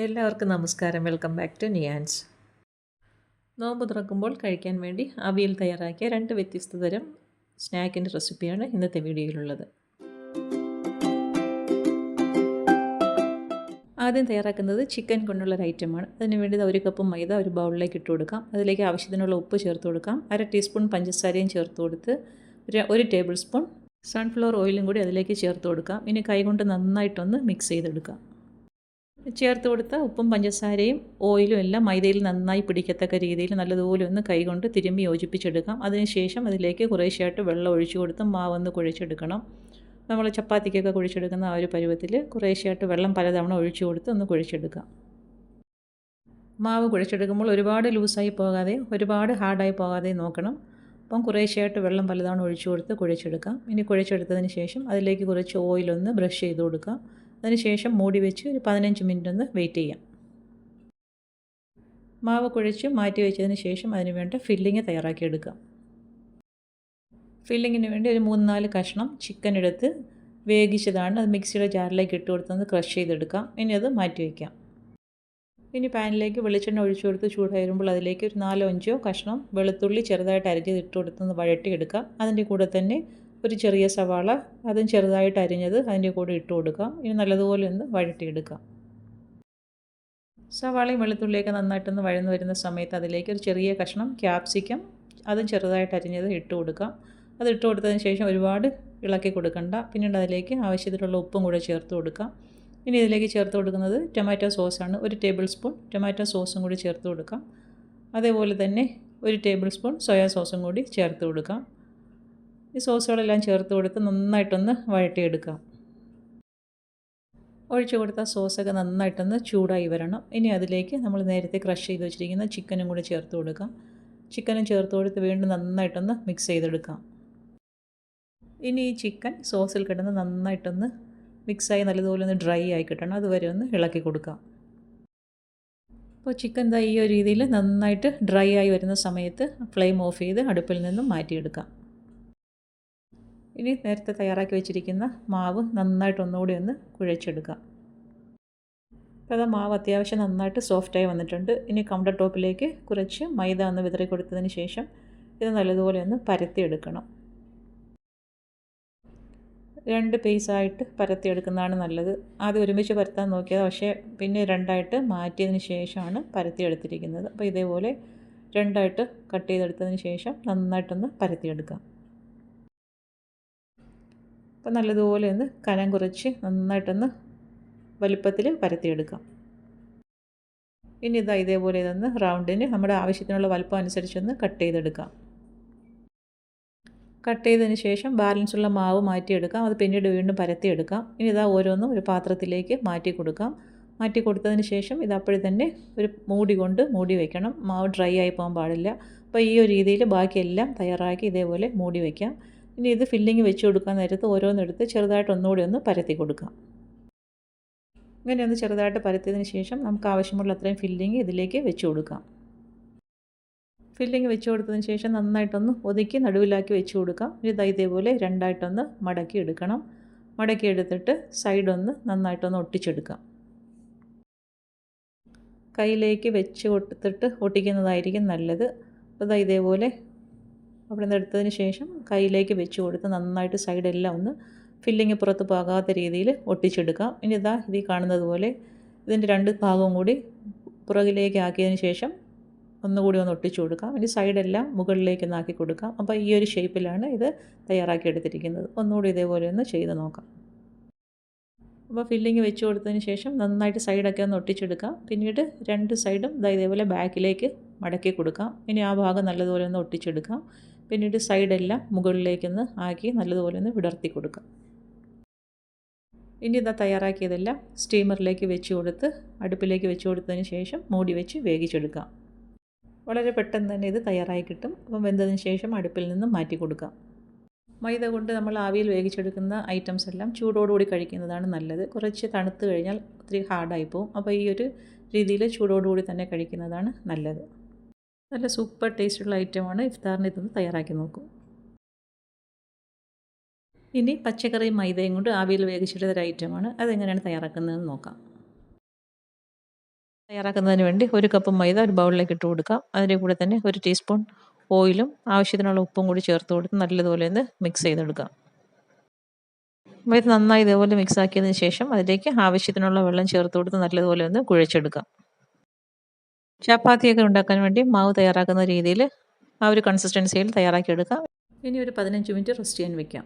എല്ലാവർക്കും നമസ്കാരം. Welcome back to Niyans. നോമ്പ് തുറക്കുമ്പോൾ കഴിക്കാൻ വേണ്ടി അവിയൽ തയ്യാറാക്കിയ 2 വ്യത്യസ്ത തരം സ്നാക്കിൻ്റെ റെസിപ്പിയാണ് ഇന്നത്തെ വീഡിയോയിലുള്ളത്. ആദ്യം തയ്യാറാക്കുന്നത് ചിക്കൻ കൊണ്ടുള്ള ഐറ്റമാണ്. അതിന് വേണ്ടി 1 കപ്പ് മൈദ ഒരു ബൗളിലേക്ക് ഇട്ട് കൊടുക്കാം. അതിലേക്ക് ആവശ്യത്തിനുള്ള ഉപ്പ് ചേർത്ത് കൊടുക്കാം. 1/2 ടീസ്പൂൺ പഞ്ചസാരയും ചേർത്ത് കൊടുത്ത് 1 ടേബിൾ സ്പൂൺ സൺഫ്ലവർ ഓയിലും കൂടി അതിലേക്ക് ചേർത്ത് കൊടുക്കാം. ഇനി കൈകൊണ്ട് നന്നായിട്ടൊന്ന് മിക്സ് ചെയ്തെടുക്കാം. ചേർത്ത് കൊടുത്ത ഉപ്പും പഞ്ചസാരയും ഓയിലും എല്ലാം മൈദയിൽ നന്നായി പിടിക്കത്തക്ക രീതിയിൽ നല്ലതുപോലെ ഒന്ന് കൈകൊണ്ട് തിരുമ്മി യോജിപ്പിച്ചെടുക്കാം. അതിനുശേഷം അതിലേക്ക് കുറേശ്ശായിട്ട് വെള്ളം ഒഴിച്ചു കൊടുത്ത് മാവൊന്ന് കുഴച്ചെടുക്കണം. നമ്മൾ ചപ്പാത്തിക്കൊക്കെ കുഴിച്ചെടുക്കുന്ന ആ ഒരു പരുവത്തിൽ കുറേശ്ശായിട്ട് വെള്ളം പലതവണ ഒഴിച്ചു കൊടുത്ത് ഒന്ന് കുഴിച്ചെടുക്കാം. മാവ് കുഴിച്ചെടുക്കുമ്പോൾ ഒരുപാട് ലൂസായി പോകാതെ ഒരുപാട് ഹാർഡായി പോകാതെ നോക്കണം. അപ്പം കുറേശ്ശായിട്ട് വെള്ളം പലതവണ ഒഴിച്ചു കൊടുത്ത് കുഴച്ചെടുക്കാം. ഇനി കുഴച്ചെടുത്തതിന് ശേഷം അതിലേക്ക് കുറച്ച് ഓയിലൊന്ന് ബ്രഷ് ചെയ്ത് കൊടുക്കാം. അതിനുശേഷം മൂടി വെച്ച് ഒരു 15 മിനിറ്റ് ഒന്ന് വെയിറ്റ് ചെയ്യാം. മാവ് കുഴച്ച് മാറ്റി വെച്ചതിന് ശേഷം അതിന് വേണ്ട ഫില്ലിങ് തയ്യാറാക്കിയെടുക്കാം. ഫില്ലിങ്ങിന് വേണ്ടി ഒരു 3-4 കഷ്ണം ചിക്കൻ എടുത്ത് വേവിച്ചതാണ്. അത് മിക്സിയുടെ ജാറിലേക്ക് ഇട്ട് കൊടുത്തൊന്ന് ക്രഷ് ചെയ്തെടുക്കാം. ഇനി അത് മാറ്റി വയ്ക്കാം. ഇനി പാനിലേക്ക് വെളിച്ചെണ്ണ ഒഴിച്ചു കൊടുത്ത് ചൂടായി വരുമ്പോൾ അതിലേക്ക് ഒരു 4-5 കഷ്ണം വെളുത്തുള്ളി ചെറുതായിട്ട് അരിഞ്ഞത് ഇട്ട് കൊടുത്തൊന്ന് വഴട്ടിയെടുക്കാം. അതിൻ്റെ കൂടെ തന്നെ ഒരു ചെറിയ സവാള അതും ചെറുതായിട്ട് അരിഞ്ഞത് അതിൻ്റെ കൂടെ ഇട്ട് കൊടുക്കാം. ഇനി നല്ലതുപോലെ ഒന്ന് വഴട്ടിയെടുക്കാം. സവാളയും വെളുത്തുള്ളിയൊക്കെ നന്നായിട്ടൊന്ന് വഴന്നു വരുന്ന സമയത്ത് അതിലേക്ക് ഒരു ചെറിയ കഷ്ണം ക്യാപ്സിക്കം അതും ചെറുതായിട്ട് അരിഞ്ഞത് ഇട്ട് കൊടുക്കാം. അത് ഇട്ട് കൊടുത്തതിന് ശേഷം ഒരുപാട് ഇളക്കി കൊടുക്കണ്ട. പിന്നീട് അതിലേക്ക് ആവശ്യത്തിനുള്ള ഉപ്പും കൂടെ ചേർത്ത് കൊടുക്കാം. ഇനി ഇതിലേക്ക് ചേർത്ത് കൊടുക്കുന്നത് ടൊമാറ്റോ സോസാണ്. 1 ടേബിൾ സ്പൂൺ ടൊമാറ്റോ സോസും കൂടി ചേർത്ത് കൊടുക്കാം. അതേപോലെ തന്നെ 1 ടേബിൾ സ്പൂൺ സോയാ സോസും കൂടി ചേർത്ത് കൊടുക്കാം. ഈ സോസുകളെല്ലാം ചേർത്ത് കൊടുത്ത് നന്നായിട്ടൊന്ന് വഴട്ടിയെടുക്കാം. ഒഴിച്ചു കൊടുത്ത സോസൊക്കെ നന്നായിട്ടൊന്ന് ചൂടായി വരണം. ഇനി അതിലേക്ക് നമ്മൾ നേരത്തെ ക്രഷ് ചെയ്ത് വെച്ചിരിക്കുന്ന ചിക്കനും കൂടി ചേർത്ത് കൊടുക്കാം. ചിക്കനും ചേർത്ത് കൊടുത്ത് വീണ്ടും നന്നായിട്ടൊന്ന് മിക്സ് ചെയ്തെടുക്കാം. ഇനി ഈ ചിക്കൻ സോസിൽ കിടന്ന് നന്നായിട്ടൊന്ന് മിക്സായി നല്ലതുപോലെ ഒന്ന് ഡ്രൈ ആയി കിട്ടണം. അതുവരെ ഒന്ന് ഇളക്കി കൊടുക്കാം. അപ്പോൾ ചിക്കൻ ഈ ഒരു രീതിയിൽ നന്നായിട്ട് ഡ്രൈ ആയി വരുന്ന സമയത്ത് ഫ്ലെയിം ഓഫ് ചെയ്ത് അടുപ്പിൽ നിന്നും മാറ്റിയെടുക്കാം. ഇനി നേരത്തെ തയ്യാറാക്കി വെച്ചിരിക്കുന്ന മാവ് നന്നായിട്ട് ഒന്നുകൂടി ഒന്ന് കുഴച്ചെടുക്കാം. അപ്പോൾ മാവ് അത്യാവശ്യം നന്നായിട്ട് സോഫ്റ്റായി വന്നിട്ടുണ്ട്. ഇനി കൗണ്ടർ ടോപ്പിലേക്ക് കുറച്ച് മൈദ ഒന്ന് വിതറി കൊടുത്തതിന് ശേഷം ഇത് നല്ലതുപോലെ ഒന്ന് പരത്തിയെടുക്കണം. 2 പീസായിട്ട് പരത്തിയെടുക്കുന്നതാണ് നല്ലത്. ആദ്യം ഒരുമിച്ച് പരത്താൻ നോക്കിയത്, പക്ഷേ പിന്നെ 2ആയിട്ട് മാറ്റിയതിന് ശേഷമാണ് പരത്തിയെടുത്തിരിക്കുന്നത്. അപ്പോൾ ഇതേപോലെ 2ആയിട്ട് കട്ട് ചെയ്തെടുത്തതിന് ശേഷം നന്നായിട്ടൊന്ന് പരത്തിയെടുക്കാം. അപ്പോൾ നല്ലതുപോലെ ഒന്ന് കനം കുറച്ച് നന്നായിട്ടൊന്ന് വലുപ്പത്തിൽ പരത്തിയെടുക്കാം. ഇനി ഇതേപോലെ ഇതൊന്ന് റൗണ്ടിന് നമ്മുടെ ആവശ്യത്തിനുള്ള വലുപ്പം അനുസരിച്ചൊന്ന് കട്ട് ചെയ്തെടുക്കാം. കട്ട് ചെയ്തതിന് ശേഷം ബാലൻസുള്ള മാവ് മാറ്റിയെടുക്കാം. അത് പിന്നീട് വീണ്ടും പരത്തിയെടുക്കാം. ഇനി ഓരോന്നും ഒരു പാത്രത്തിലേക്ക് മാറ്റി കൊടുക്കാം. മാറ്റി കൊടുത്തതിന് ശേഷം അപ്പോഴേ തന്നെ ഒരു മൂടി കൊണ്ട് മൂടി വയ്ക്കണം. മാവ് ഡ്രൈ ആയി പോകാൻ പാടില്ല. അപ്പോൾ ഈ ഒരു രീതിയിൽ ബാക്കിയെല്ലാം തയ്യാറാക്കി ഇതേപോലെ മൂടി വയ്ക്കാം. ഇനി ഇത് ഫില്ലിങ് വെച്ച് കൊടുക്കാൻ നേരത്ത് ഓരോന്നെടുത്ത് ചെറുതായിട്ട് ഒന്നുകൂടി ഒന്ന് പരത്തി കൊടുക്കാം. ഇങ്ങനെ ഒന്ന് ചെറുതായിട്ട് പരത്തിയതിന് ശേഷം നമുക്ക് ആവശ്യമുള്ള അത്രയും ഫില്ലിങ് ഇതിലേക്ക് വെച്ച് കൊടുക്കാം. ഫില്ലിങ് വെച്ച് കൊടുത്തതിന് ശേഷം നന്നായിട്ടൊന്ന് ഒതുക്കി നടുവിലാക്കി വെച്ച് കൊടുക്കാം. ഇതേപോലെ 2ആയിട്ടൊന്ന് മടക്കി എടുക്കണം. മടക്കി എടുത്തിട്ട് സൈഡൊന്ന് നന്നായിട്ടൊന്ന് ഒട്ടിച്ചെടുക്കാം. കയ്യിലേക്ക് വെച്ച് കൊടുത്തിട്ട് ഒട്ടിക്കുന്നതായിരിക്കും നല്ലത്. അപ്പോൾ ഇതേപോലെ അവിടെ നിന്ന് എടുത്തതിന് ശേഷം കയ്യിലേക്ക് വെച്ച് കൊടുത്ത് നന്നായിട്ട് സൈഡെല്ലാം ഒന്ന് ഫില്ലിങ് പുറത്ത് പോകാത്ത രീതിയിൽ ഒട്ടിച്ചെടുക്കാം. ഇനി ഇതിൽ കാണുന്നത് പോലെ ഇതിൻ്റെ 2 ഭാഗവും കൂടി പുറകിലേക്ക് ആക്കിയതിന് ശേഷം ഒന്നുകൂടി ഒന്ന് ഒട്ടിച്ചു കൊടുക്കാം. ഇനി സൈഡെല്ലാം മുകളിലേക്ക് ആക്കി കൊടുക്കാം. അപ്പോൾ ഈ ഒരു ഷേപ്പിലാണ് ഇത് തയ്യാറാക്കി എടുത്തിരിക്കുന്നത്. ഒന്നുകൂടി ഇതേപോലെ ഒന്ന് ചെയ്ത് നോക്കാം. അപ്പോൾ ഫില്ലിങ് വെച്ച് കൊടുത്തതിന് ശേഷം നന്നായിട്ട് സൈഡൊക്കെ ഒന്ന് ഒട്ടിച്ചെടുക്കാം. പിന്നീട് 2 സൈഡും ഇതേപോലെ ബാക്കിലേക്ക് മടക്കി കൊടുക്കാം. ഇനി ആ ഭാഗം നല്ലതുപോലെ ഒന്ന് ഒട്ടിച്ചെടുക്കാം. പിന്നീട് സൈഡെല്ലാം മുകളിലേക്കൊന്ന് ആക്കി നല്ലതുപോലെ ഒന്ന് വിടർത്തി കൊടുക്കാം. ഇനി തയ്യാറാക്കിയതെല്ലാം സ്റ്റീമറിലേക്ക് വെച്ച് കൊടുത്ത് അടുപ്പിലേക്ക് വെച്ച് കൊടുത്തതിന് ശേഷം മൂടി വെച്ച് വേവിച്ചെടുക്കാം. വളരെ പെട്ടെന്ന് തന്നെ ഇത് തയ്യാറായി കിട്ടും. അപ്പം വെന്തതിന് ശേഷം അടുപ്പിൽ നിന്നും മാറ്റി കൊടുക്കാം. മൈദ കൊണ്ട് നമ്മൾ ആവിയിൽ വേവിച്ചെടുക്കുന്ന ഐറ്റംസ് എല്ലാം ചൂടോടുകൂടി കഴിക്കുന്നതാണ് നല്ലത്. കുറച്ച് തണുത്ത് കഴിഞ്ഞാൽ ഒത്തിരി ഹാർഡായി പോകും. അപ്പോൾ ഈ ഒരു രീതിയിൽ ചൂടോടുകൂടി തന്നെ കഴിക്കുന്നതാണ് നല്ലത്. നല്ല സൂപ്പർ ടേസ്റ്റുള്ള ഐറ്റമാണ്. ഇഫ്താറിന് ഇതൊന്ന് തയ്യാറാക്കി നോക്കൂ. ഇനി പച്ചക്കറിയും മൈദയും കൊണ്ട് ആവിയിൽ വേവിച്ചെടുത്ത ഒരു ഐറ്റമാണ്. അതെങ്ങനെയാണ് തയ്യാറാക്കുന്നതെന്ന് നോക്കാം. തയ്യാറാക്കുന്നതിന് വേണ്ടി 1 കപ്പ് മൈദ ഒരു ബൗളിലേക്ക് ഇട്ട് കൊടുക്കാം. അതിൻ്റെ കൂടെ തന്നെ 1 ടീസ്പൂൺ ഓയിലും ആവശ്യത്തിനുള്ള ഉപ്പും കൂടി ചേർത്ത് കൊടുത്ത് നല്ലതുപോലെ ഒന്ന് മിക്സ് ചെയ്തെടുക്കാം. മൈദ നന്നായി ഇതേപോലെ മിക്സ് ആക്കിയതിന് ശേഷം അതിലേക്ക് ആവശ്യത്തിനുള്ള വെള്ളം ചേർത്ത് കൊടുത്ത് നല്ലതുപോലെ ഒന്ന് കുഴച്ചെടുക്കാം. ചപ്പാത്തിയൊക്കെ ഉണ്ടാക്കാൻ വേണ്ടി മാവ് തയ്യാറാക്കുന്ന രീതിയിൽ ആ ഒരു കൺസിസ്റ്റൻസിയിൽ തയ്യാറാക്കിയെടുക്കാം. ഇനി ഒരു 15 മിനിറ്റ് റെസ്റ്റ് ചെയ്യാൻ വെക്കാം.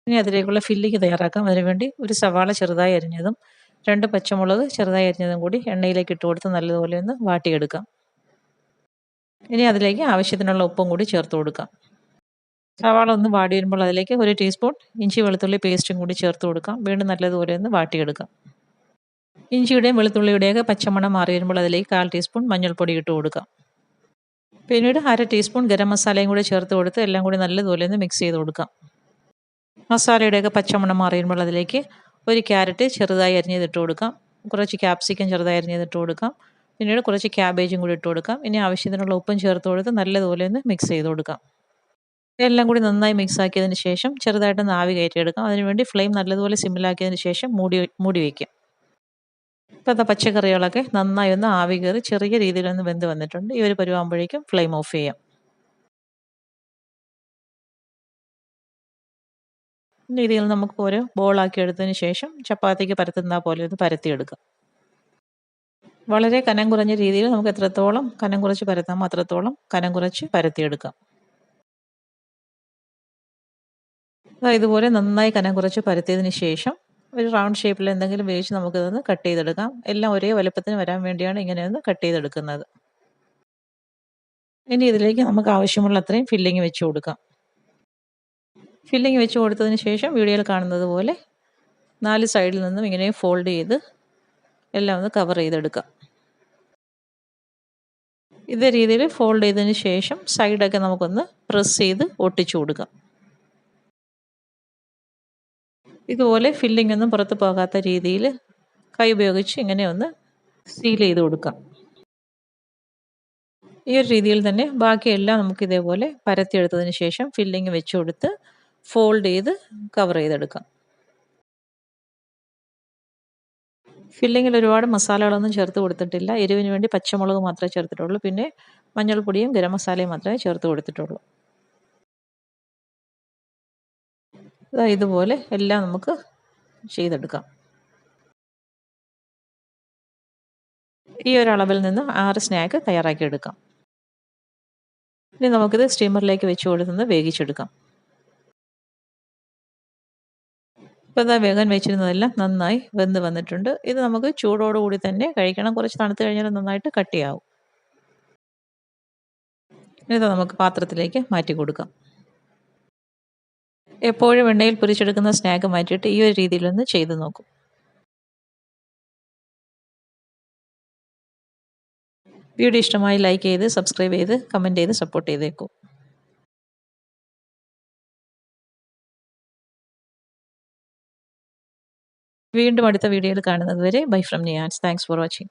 ഇനി അതിലേക്കുള്ള ഫില്ലിങ് തയ്യാറാക്കാം. അതിനുവേണ്ടി ഒരു സവാള ചെറുതായി അരിഞ്ഞതും 2 പച്ചമുളക് ചെറുതായി അരിഞ്ഞതും കൂടി എണ്ണയിലേക്ക് ഇട്ട് കൊടുത്ത് നല്ലതുപോലെ ഒന്ന് വാട്ടിയെടുക്കാം. ഇനി അതിലേക്ക് ആവശ്യത്തിനുള്ള ഉപ്പും കൂടി ചേർത്ത് കൊടുക്കാം. സവാള ഒന്ന് വാടി വരുമ്പോൾ അതിലേക്ക് 1 ടീസ്പൂൺ ഇഞ്ചി വെളുത്തുള്ളി പേസ്റ്റും കൂടി ചേർത്ത് കൊടുക്കാം. വീണ്ടും നല്ലതുപോലെ ഒന്ന് വാട്ടിയെടുക്കാം. ഇഞ്ചിയുടെയും വെളുത്തുള്ളിയുടെയൊക്കെ പച്ചമണം മാറി വരുമ്പോൾ അതിലേക്ക് 1/4 ടീസ്പൂൺ മഞ്ഞൾപ്പൊടി ഇട്ട് കൊടുക്കാം. പിന്നീട് 1/2 ടീസ്പൂൺ ഗരം മസാലയും കൂടി ചേർത്ത് കൊടുത്ത് എല്ലാം കൂടി നല്ലതുപോലെ ഒന്ന് മിക്സ് ചെയ്ത് കൊടുക്കാം. മസാലയുടെയൊക്കെ പച്ചമണം മാറി വരുമ്പോൾ അതിലേക്ക് 1 ക്യാരറ്റ് ചെറുതായി അരിഞ്ഞതിട്ട് കൊടുക്കാം. കുറച്ച് ക്യാപ്സിക്കം ചെറുതായി അരിഞ്ഞതിട്ട് കൊടുക്കാം. പിന്നീട് കുറച്ച് ക്യാബേജും കൂടി ഇട്ട് കൊടുക്കാം. ഇനി ആവശ്യത്തിനുള്ള ഉപ്പും ചേർത്ത് കൊടുത്ത് നല്ലതുപോലെ ഒന്ന് മിക്സ് ചെയ്ത് കൊടുക്കാം. എല്ലാം കൂടി നന്നായി മിക്സ് ആക്കിയതിന് ശേഷം ചെറുതായിട്ടൊന്ന് ആവി കയറ്റിയെടുക്കാം. അതിനുവേണ്ടി ഫ്ലെയിം നല്ലതുപോലെ സിമ്മിലാക്കിയതിന് ശേഷം മൂടി വയ്ക്കാം. ഇപ്പോഴത്തെ പച്ചക്കറികളൊക്കെ നന്നായി ഒന്ന് ആവി കയറി ചെറിയ രീതിയിലൊന്ന് വെന്ത് വന്നിട്ടുണ്ട്. ഈ ഒരു പരുവാകുമ്പോഴേക്കും ഫ്ലെയിം ഓഫ് ചെയ്യാം. ഇനി ഇതിൽ നമുക്ക് ഓരോ ബോളാക്കി എടുത്തതിന് ശേഷം ചപ്പാത്തിക്ക് പരത്തുന്ന പോലെ ഒന്ന് പരത്തിയെടുക്കാം. വളരെ കനം കുറഞ്ഞ രീതിയിൽ നമുക്ക് എത്രത്തോളം കനം കുറച്ച് പരത്താമോ അത്രത്തോളം കനം കുറച്ച് പരത്തിയെടുക്കാം. ഇതുപോലെ നന്നായി കനം കുറച്ച് പരത്തിയതിന് ശേഷം ഒരു റൗണ്ട് ഷേപ്പിൽ എന്തെങ്കിലും വേവിച്ച് നമുക്കിതൊന്ന് കട്ട് ചെയ്തെടുക്കാം. എല്ലാം ഒരേ വലുപ്പത്തിന് വരാൻ വേണ്ടിയാണ് ഇങ്ങനെയൊന്ന് കട്ട് ചെയ്തെടുക്കുന്നത്. ഇനി ഇതിലേക്ക് നമുക്ക് ആവശ്യമുള്ള അത്രയും ഫില്ലിങ് വെച്ച് കൊടുക്കാം. ഫില്ലിങ് വെച്ച് കൊടുത്തതിന് ശേഷം വീഡിയോയിൽ കാണുന്നത് പോലെ 4 സൈഡിൽ നിന്നും ഇങ്ങനെ ഫോൾഡ് ചെയ്ത് എല്ലാം ഒന്ന് കവർ ചെയ്തെടുക്കാം. ഇതേ രീതിയിൽ ഫോൾഡ് ചെയ്തതിന് ശേഷം സൈഡൊക്കെ നമുക്കൊന്ന് പ്രസ് ചെയ്ത് ഒട്ടിച്ചു കൊടുക്കാം. ഇതുപോലെ ഫില്ലിംഗ് ഒന്നും പുറത്ത് പോകാത്ത രീതിയിൽ കൈ ഉപയോഗിച്ച് ഇങ്ങനെ ഒന്ന് സീൽ ചെയ്ത് കൊടുക്കാം. ഈ ഒരു രീതിയിൽ തന്നെ ബാക്കിയെല്ലാം നമുക്ക് ഇതേപോലെ പരത്തിയെടുത്തതിന് ശേഷം ഫില്ലിംഗ് വെച്ച് കൊടുത്ത് ഫോൾഡ് ചെയ്ത് കവർ ചെയ്തെടുക്കാം. ഫില്ലിങ്ങിൽ ഒരുപാട് മസാലകളൊന്നും ചേർത്ത് കൊടുത്തിട്ടില്ല. എരിവിന് വേണ്ടി പച്ചമുളക് മാത്രമേ ചേർത്തിട്ടുള്ളൂ. പിന്നെ മഞ്ഞൾപ്പൊടിയും ഗരം മസാലയും മാത്രമേ ചേർത്ത് കൊടുത്തിട്ടുള്ളൂ. ഇതുപോലെ എല്ലാം നമുക്ക് ചെയ്തെടുക്കാം. ഈ ഒരു അളവിൽ നിന്ന് 6 സ്നാക്ക് തയ്യാറാക്കി എടുക്കാം. ഇനി നമുക്കിത് സ്റ്റീമറിലേക്ക് വെച്ച് കൊടുത്ത് വേവിച്ചെടുക്കാം. ഇപ്പോൾ വേഗം വെച്ചിരുന്നതെല്ലാം നന്നായി വെന്ത് വന്നിട്ടുണ്ട്. ഇത് നമുക്ക് ചൂടോടുകൂടി തന്നെ കഴിക്കണം. കുറച്ച് തണുത്ത് കഴിഞ്ഞാൽ നന്നായിട്ട് കട്ടിയാവും. ഇത് നമുക്ക് പാത്രത്തിലേക്ക് മാറ്റി കൊടുക്കാം. എപ്പോഴും എണ്ണയിൽ പൊരിച്ചെടുക്കുന്ന സ്നാക്ക് മാറ്റിയിട്ട് ഈ ഒരു രീതിയിലൊന്ന് ചെയ്ത് നോക്കും. വീഡിയോ ഇഷ്ടമായി ലൈക്ക് ചെയ്ത് സബ്സ്ക്രൈബ് ചെയ്ത് കമൻറ്റ് ചെയ്ത് സപ്പോർട്ട് ചെയ്തേക്കൂ. വീണ്ടും അടുത്ത വീഡിയോയിൽ കാണുന്നത് വരെ bye from Niyans. Thanks for watching.